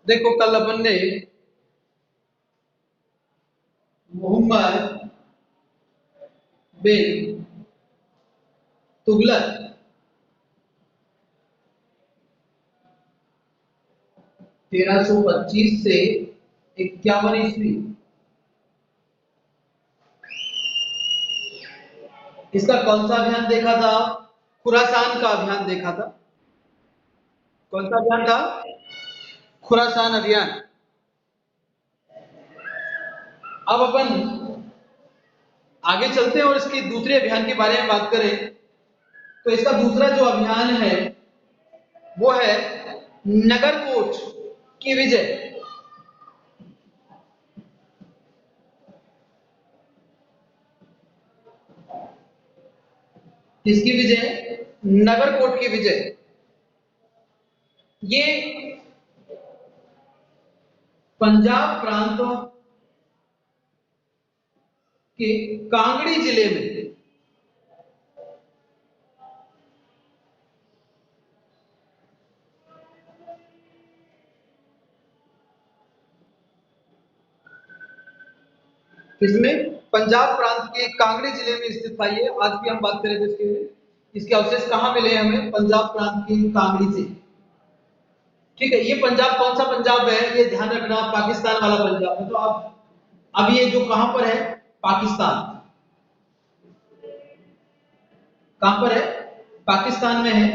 देखो कल अपन ने मोहम्मद बिन तुगलक 1325 से 51 ईस्वी, इसका कौन सा अभियान देखा था? खुरासान का अभियान देखा था। कौन सा अभियान था? खुरासान अभियान। अब अपन आगे चलते हैं और इसके दूसरे अभियान के बारे में बात करें तो इसका दूसरा जो अभियान है वो है नगरकोट की विजय। किसकी विजय? नगरकोट की विजय। ये पंजाब प्रांत के कांगड़ी जिले में किसमें? पंजाब प्रांत के कांगड़ी जिले में स्थित था। ये आज भी हम बात करें तो इसके अवशेष कहां मिले हमें? पंजाब प्रांत के कांगड़ी से। ठीक है, ये पंजाब कौन सा पंजाब है ये ध्यान रखना, पाकिस्तान वाला पंजाब है। तो अब ये जो कहां पर है? पाकिस्तान। कहां पर है? पाकिस्तान में है।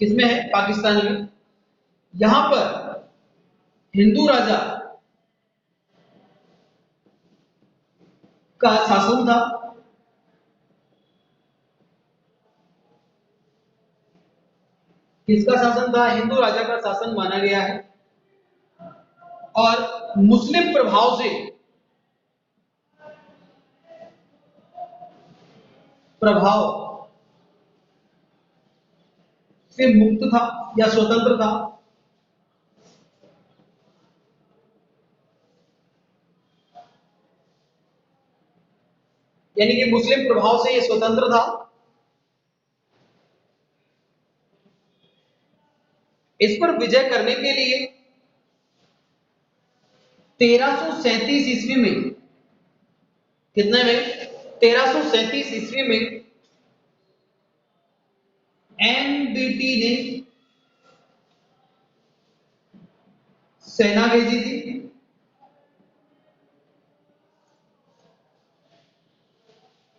किसमें है? पाकिस्तान में। यहां पर हिंदू राजा का शासन था। किसका शासन था? हिंदू राजा का शासन माना गया है। और मुस्लिम प्रभाव से मुक्त था या स्वतंत्र था। यानी कि मुस्लिम प्रभाव से ये स्वतंत्र था। इस पर विजय करने के लिए 1337 ईस्वी में, कितने में? 1337 ईस्वी में एमबीटी ने सेना भेजी थी।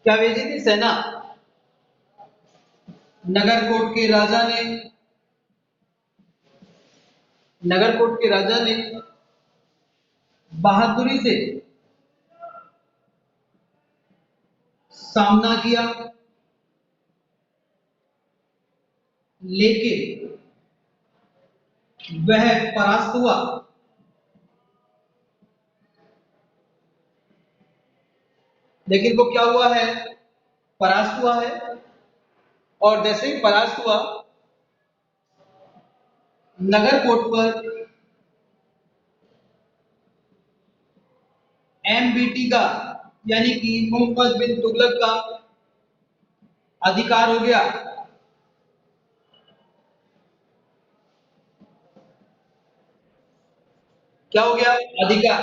क्या भेजी थी? सेना। नगरकोट के राजा ने नगरकोट के राजा ने बहादुरी से सामना किया, लेकिन वह परास्त हुआ। लेकिन वो क्या हुआ है? परास्त हुआ है। और जैसे ही परास्त हुआ, नगरकोट पर एमबीटी का यानी कि मोहम्मद बिन तुगलक का अधिकार हो गया। क्या हो गया? अधिकार।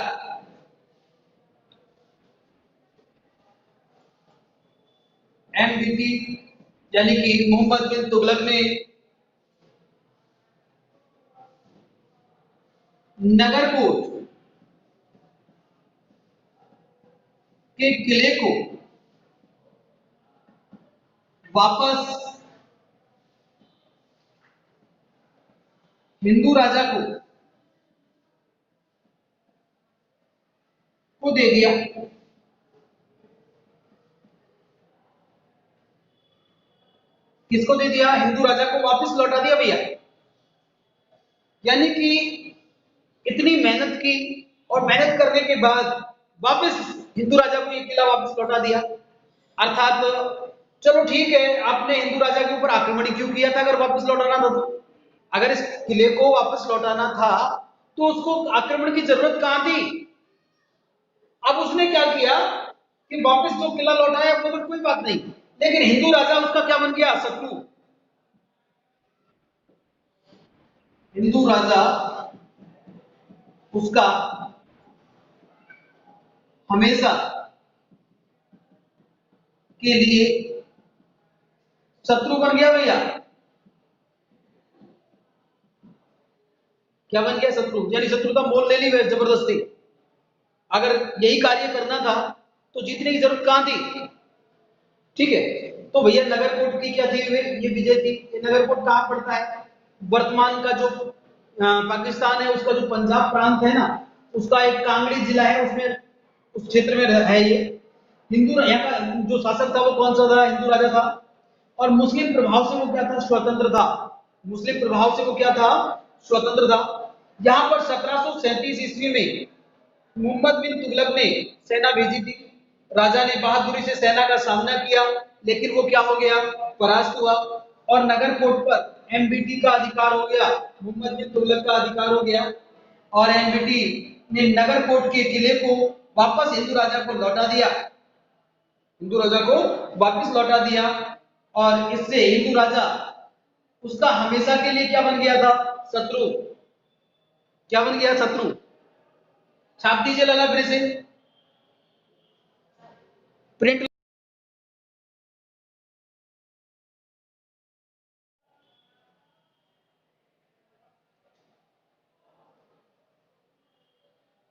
एमबीटी यानी कि मोहम्मद बिन तुगलक ने नगरकोट के किले को वापस हिंदू राजा को दे दिया। किसको दे दिया? हिंदू राजा को वापस लौटा दिया भैया। यानी कि इतनी मेहनत की और मेहनत करने के बाद वापस हिंदू राजा को ये किला वापस लौटा दिया। अर्थात चलो ठीक है, आपने हिंदू राजा के ऊपर आक्रमण क्यों किया था अगर वापस लौटाना था तो? अगर इस किले को वापस लौटाना था तो उसको आक्रमण की जरूरत कहां थी? अब उसने क्या किया कि वापस जो किला लौटाया वो तो कोई बात नहीं, लेकिन हिंदू राजा उसका क्या बन गया? शत्रु। हिंदू राजा उसका हमेशा के लिए शत्रु बन गया भैया। क्या बन गया? शत्रु, यानी शत्रुता मोल ले ली वह जबरदस्ती। अगर यही कार्य करना था तो जीतने की जरूरत कहां थी? ठीक है, तो भैया नगरकोट की क्या थी? ये विजय थी। ये नगरकोट कहां पड़ता है? वर्तमान का जो पाकिस्तान है उसका जो पंजाब प्रांत है ना, उसका एक कांगड़ी जिला है, उसमें उस क्षेत्र में है ये। यहाँ का जो शासक था वो कौन सा था? हिंदू राजा था। और मुस्लिम प्रभाव से वो क्या था? स्वतंत्र था। मुस्लिम प्रभाव से वो क्या था? स्वतंत्र था। यहाँ पर 1737 ईस्वी में मोहम्मद बिन तुगलक ने सेना भेजी थी। राजा ने बहादुरी से सेना का सामना किया, लेकिन वो क्या हो गया? परास्त हुआ। और नगरकोट पर एमबीटी का अधिकार हो गया, मोहम्मद बिन तुगलक का अधिकार हो गया। और एमबीटी ने नगरकोट के किले को वापस हिंदू राजा को लौटा दिया। हिंदू राजा को वापस लौटा दिया। और इससे हिंदू राजा उसका हमेशा के लिए क्या बन गया था? शत्रु। क्या बन गया? शत्रु। छाप दीजिए लाला फिर से, प्रिंट।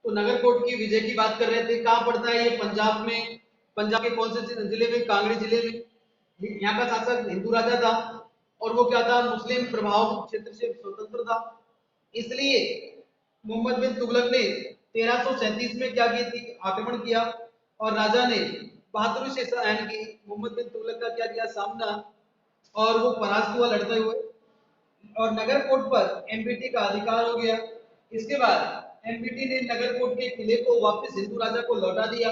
तो नगरकोट की विजय की बात कर रहे थे। कहां पड़ता है ये? पंजाब में। पंजाब के कौन से जिले में? कांगड़ी जिले में। यहाँ का शासक हिंदू राजा था और वो क्या था? मुस्लिम प्रभाव क्षेत्र से स्वतंत्र था। इसलिए मोहम्मद बिन तुगलक ने 1337 में क्या की थी? आक्रमण किया। और राजा ने बहादुरी से यानी कि मोहम्मद बिन तुगलक का क्या किया? सामना। और वो परास्त हुआ लड़ते हुए। और नगरकोट पर एमपीटी का अधिकार हो गया। इसके बाद एमपीटी ने नगरकोट के किले को वापस हिंदू राजा को लौटा दिया।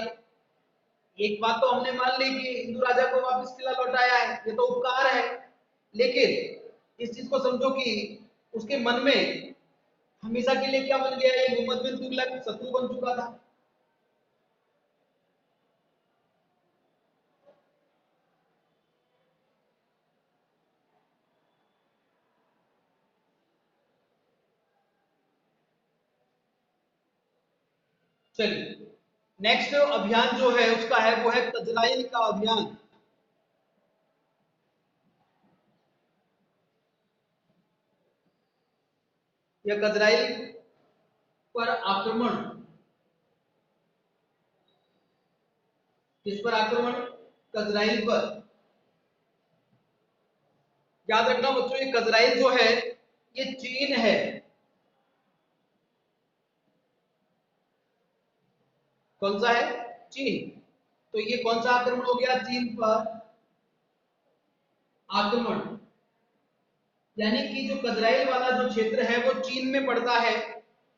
एक बात तो हमने मान ली कि हिंदू राजा को वापस किला लौटाया है, ये तो उपकार है। लेकिन इस चीज को समझो कि उसके मन में हमेशा के लिए क्या बन गया? ये मोहम्मद बिन तुगलक शत्रु बन चुका था। चलिए, नेक्स्ट अभियान जो है उसका है वो है कजराइल का अभियान। या कजराइल पर आक्रमण। किस पर आक्रमण? कजराइल पर। याद रखना बच्चों, ये कजराइल जो है ये चीन है। कौन सा है? चीन। तो ये कौन सा आक्रमण हो गया? चीन पर आक्रमण। यानी कि जो कजराइल वाला जो क्षेत्र है वो चीन में पड़ता है,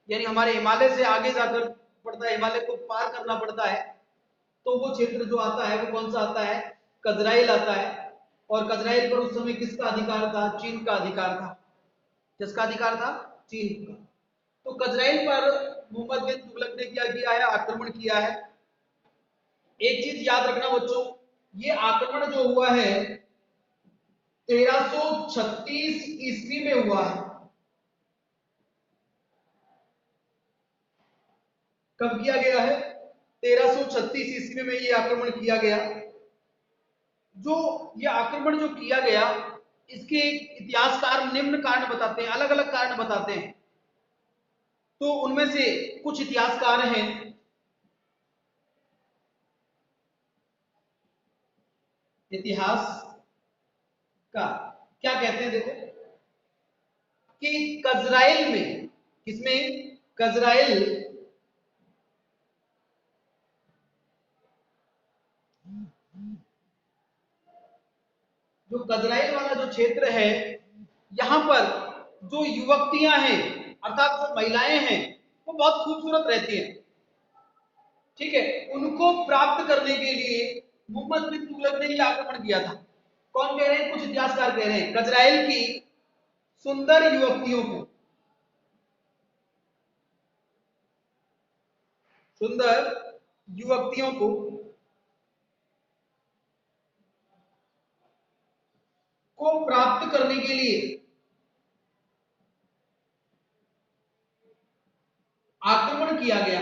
यानी हमारे हिमालय से आगे जाकर पड़ता है, हिमालय को पार करना पड़ता है। तो वो क्षेत्र जो आता है वो कौन सा आता है? कजराइल आता है। और कजराइल पर उस समय किसका अधिकार था? चीन का अधिकार था। किसका अधिकार था? चीन का। तो कजराइल पर मोहम्मद बिन तुगलक ने क्या किया है? आक्रमण किया है। एक चीज याद रखना बच्चों, ये आक्रमण जो हुआ है 1336 ईस्वी में हुआ है। कब किया गया है? 1336 ईस्वी में ये आक्रमण किया गया। जो ये आक्रमण जो किया गया, इसके इतिहासकार निम्न कारण बताते हैं, अलग अलग कारण बताते हैं। तो उनमें से कुछ इतिहासकार हैं। इतिहास का क्या कहते हैं? देखो कि कजराइल में, किसमें? कजराइल, जो कजराइल वाला जो क्षेत्र है, यहां पर जो युवतियां हैं अर्थात जो महिलाएं हैं वो बहुत खूबसूरत रहती हैं। ठीक है, उनको प्राप्त करने के लिए मोहम्मद बिन तुगलक ने यह आक्रमण किया था। कौन कह रहे हैं? कुछ इतिहासकार कह रहे हैं कजराइल की सुंदर युवतियों को, सुंदर युवतियों को प्राप्त करने के लिए किया गया।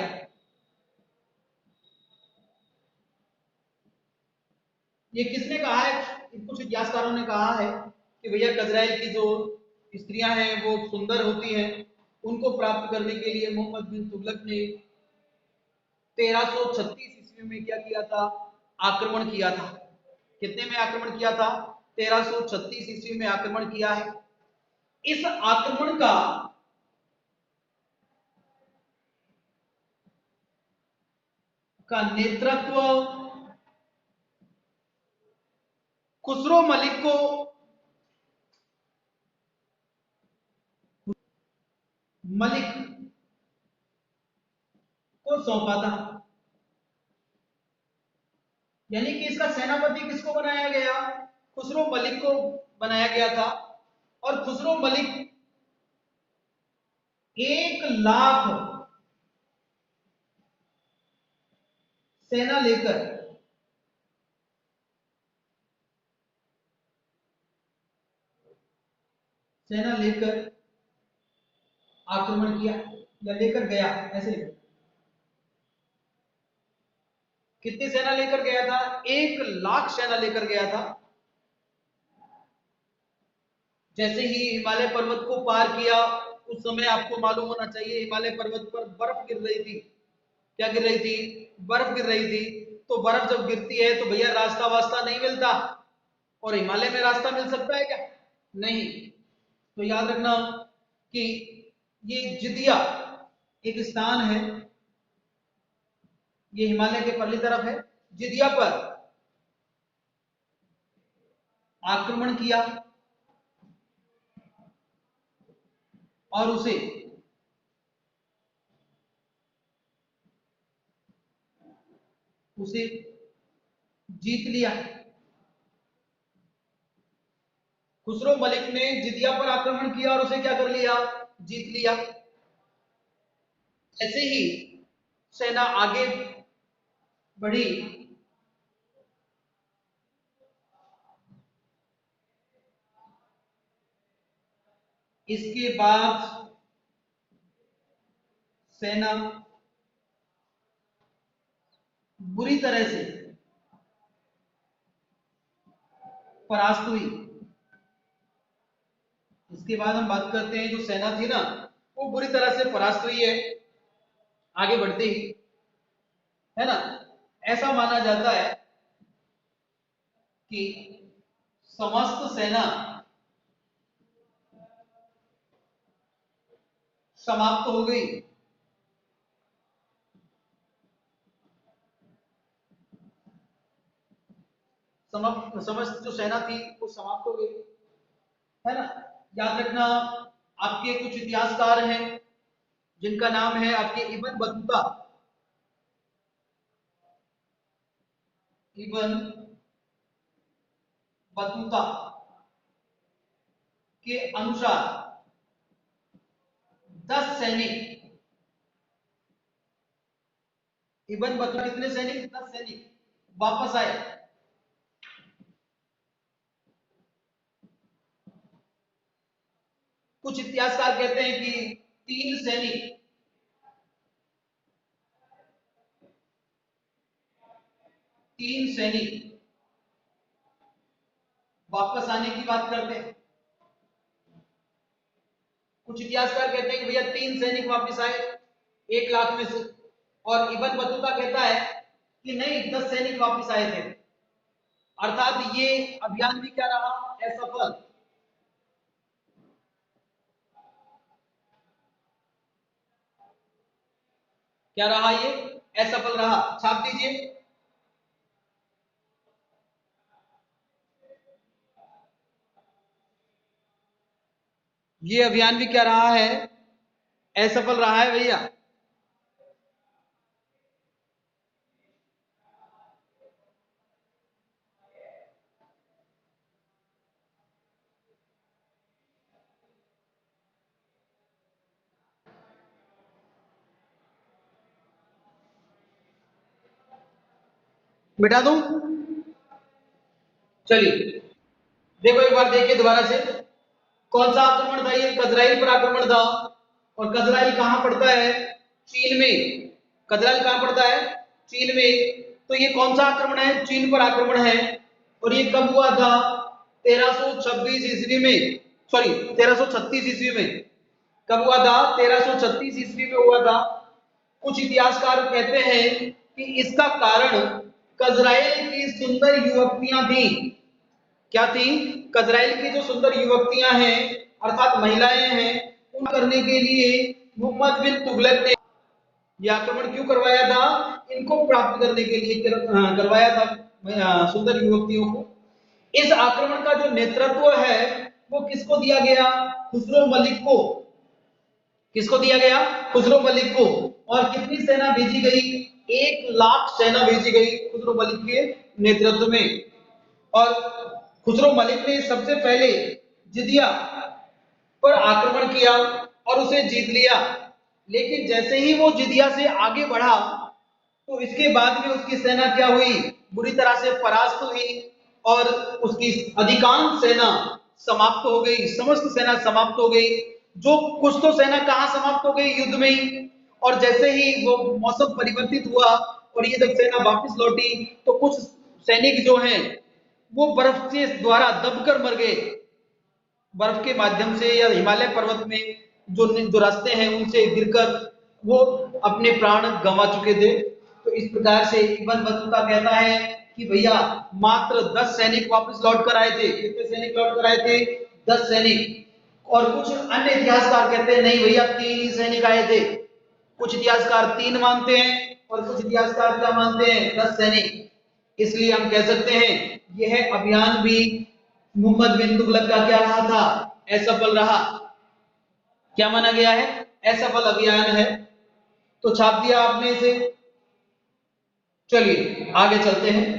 ये किसने कहा है? कुछ इतिहासकारों ने कहा है कि भैया कजराइल की जो स्त्रियां हैं वो सुंदर होती हैं, उनको प्राप्त करने के लिए मोहम्मद बिन तुगलक ने 1336 ईस्वी में क्या किया था? आक्रमण किया था। कितने में आक्रमण किया था? 1336 ईस्वी में आक्रमण किया है। इस आक्रमण का नेतृत्व खुसरो मलिक को सौंपा था। यानी कि इसका सेनापति किसको बनाया गया? खुसरो मलिक को बनाया गया था। और खुसरो मलिक 1 लाख सेना लेकर आक्रमण किया या लेकर गया, ऐसे लिखो। कितनी सेना लेकर गया था? 1 लाख सेना लेकर गया था। जैसे ही हिमालय पर्वत को पार किया, उस समय आपको मालूम होना चाहिए हिमालय पर्वत पर बर्फ गिर रही थी। क्या गिर रही थी? बर्फ गिर रही थी। तो बर्फ जब गिरती है तो भैया रास्ता वास्ता नहीं मिलता। और हिमालय में रास्ता मिल सकता है क्या? नहीं। तो याद रखना कि ये जिदिया एक स्थान है, ये हिमालय के परली तरफ है। जिदिया पर आक्रमण किया और उसे जीत लिया। खुसरो मलिक ने जिदिया पर आक्रमण किया और उसे क्या कर लिया? जीत लिया। ऐसे ही सेना आगे बढ़ी। इसके बाद सेना बुरी तरह से परास्त हुई। इसके बाद हम बात करते हैं, जो सेना थी ना, वो बुरी तरह से परास्त हुई है आगे बढ़ते ही, है ना। ऐसा माना जाता है कि समस्त सेना समाप्त हो गई। समस्त जो सेना थी वो समाप्त हो गई, है ना। याद रखना, आपके कुछ इतिहासकार हैं जिनका नाम है आपके इब्न बतूता। इब्न बतूता के अनुसार 10 सैनिक, इब्न बतूता कितने सैनिक? 10 सैनिक वापस आए। कुछ इतिहासकार कहते हैं कि 3 सैनिक वापस आने की बात करते हैं। कुछ इतिहासकार कहते हैं कि भैया 3 सैनिक वापस आए 1 लाख में से। और इब्न बतूता कहता है कि नहीं, 10 सैनिक वापस आए थे। अर्थात ये अभियान भी क्या रहा? असफल। क्या रहा? ये असफल रहा। छाप दीजिए। ये अभियान भी क्या रहा है? असफल रहा है भैया। मिटा दूं? चलिए देखो, एक बार देखिए दोबारा से। कौन सा आक्रमण था? ये कजराइल पर आक्रमण था। और कजराइल कहां पड़ता है? चीन में। कजराइल कहाँ पड़ता है? चीन में। तो ये कौन सा आक्रमण है? चीन पर आक्रमण है। और ये कब हुआ था? 1326 ईस्वी में, सॉरी 1336 ईस्वी में। कब हुआ था? 1336 ईस्वी में हुआ था। कुछ इतिहासकार कहते हैं कि इसका कारण कजराइल की सुंदर युवतियां थी। क्या थी? कजराइल की जो सुंदर युवतियां हैं अर्थात महिलाएं हैं, उन करने के लिए मोहम्मद बिन तुगलक ने यह आक्रमण क्यों करवाया था? इनको प्राप्त करने के लिए करवाया था, सुंदर युवतियों को। इस आक्रमण का जो नेतृत्व है वो किसको दिया गया? खुसरो मलिक को। किसको दिया गया? खुसरो मलिक को। और कितनी सेना भेजी गई? 1 लाख सेना भेजी गई खुसरो मलिक के नेतृत्व में। और खुसरो मलिक ने सबसे पहले जिदिया पर आक्रमण किया और उसे जीत लिया। लेकिन जैसे ही वो जिदिया से आगे बढ़ा तो इसके बाद में उसकी सेना क्या हुई? बुरी तरह से परास्त हुई और उसकी अधिकांश सेना समाप्त हो गई, समस्त सेना समाप्त हो गई। जो कुछ तो सेना कहाँ समाप्त हो गई? युद्ध में ही। और जैसे ही वो मौसम परिवर्तित हुआ और ये जब सेना वापस लौटी तो कुछ सैनिक जो हैं वो बर्फ के द्वारा दबकर मर गए। बर्फ के माध्यम से या हिमालय पर्वत में जो रास्ते हैं उनसे गिरकर वो अपने प्राण गंवा चुके थे। तो इस प्रकार से इब्न बतूता कहता है कि भैया मात्र 10 सैनिक वापस लौट कर आए थे। कितने सैनिक लौट कर आए थे? 10 सैनिक। और कुछ अन्य इतिहासकार कहते हैं नहीं भैया 3 ही सैनिक आए थे। कुछ इतिहासकार 3 मानते हैं और कुछ इतिहासकार क्या मानते हैं? 10 सैनिक। इसलिए हम कह सकते हैं यह अभियान भी मोहम्मद बिन तुगलक का क्या रहा था? असफल रहा। क्या माना गया है? असफल अभियान है। तो छाप दिया आपने इसे। चलिए आगे चलते हैं।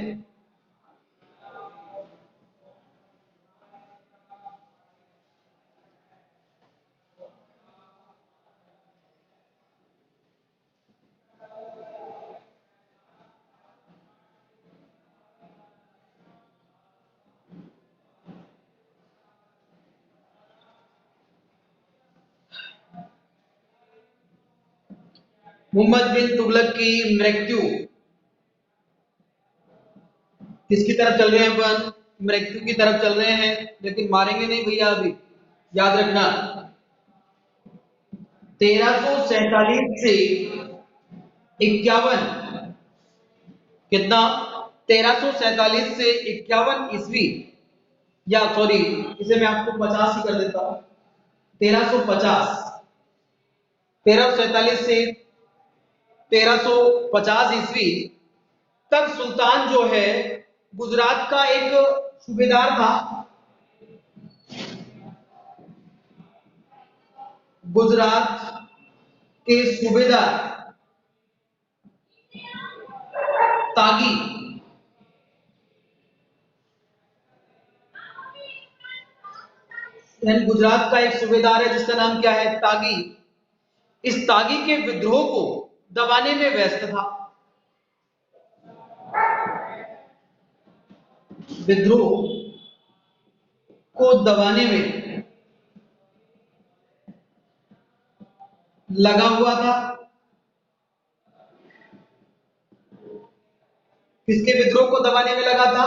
मोहम्मद बिन तुगलक की मृत्यु। किसकी तरफ चल रहे हैं अपन? मृत्यु की तरफ चल रहे हैं। लेकिन मारेंगे नहीं भैया अभी, याद रखना। 1347 से 51, कितना? 1347 से 51 ईस्वी, या सॉरी इसे मैं आपको 50 ही कर देता हूं। 1350, 1347 से 1350 ईस्वी तक सुल्तान जो है गुजरात का एक सूबेदार था। गुजरात के सूबेदार तागी, यानी गुजरात का एक सूबेदार है जिसका नाम क्या है? तागी। इस तागी के विद्रोह को दबाने में व्यस्त था। विद्रोह को दबाने में लगा हुआ था। किसके विद्रोह को दबाने में लगा था?